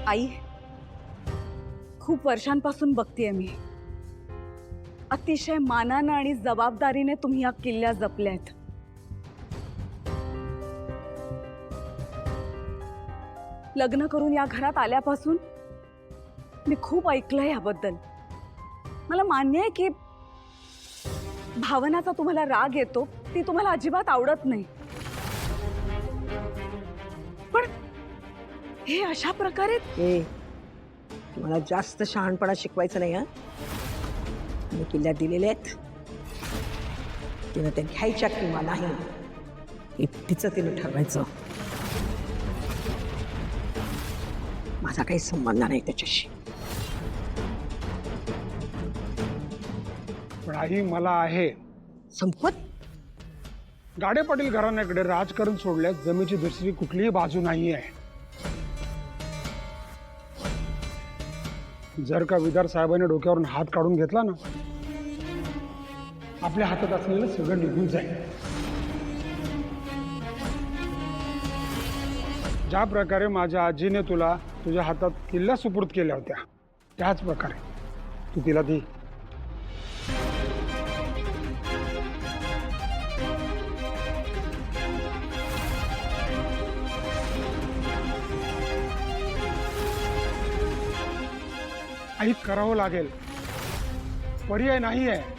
आई, खूप वर्षांपासून बघतेय मी, अतिशय मानानं आणि जबाबदारीने तुम्ही या किल्ल्या जपल्यात. लग्न करून या घरात आल्यापासून मी खूप ऐकलंय याबद्दल. मला मान्य आहे की भावनाचा तुम्हाला राग येतो, ती तुम्हाला अजिबात आवडत नाही. पण हे अशा प्रकारे तुम्हाला जास्त शहाणपणा शिकवायचं नाही. मी किल्ल्या दिलेल्या आहेत, तिनं त्या घ्यायच्या किंवा नाही हे तिचं तिनं ठरवायचं. माझा काही संबंध नाही त्याच्याशी. पण आई मला आहे. संपत गाडे पाटील घराण्याकडे राजकारण सोडल्यास जमेची दुसरी कुठलीही बाजू नाही आहे. जर का विदार साहेबांनी डोक्यावरून हात काढून घेतला ना, आपल्या हातात असलेलं सगळं निघून जाईल. ज्या प्रकारे माझ्या आजीने तुला तुझ्या हातात किल्ल्या सुपूर्द केल्या होत्या, त्याच प्रकारे तू तिला दे. आई, करावं लागेल, पर्याय नाही आहे.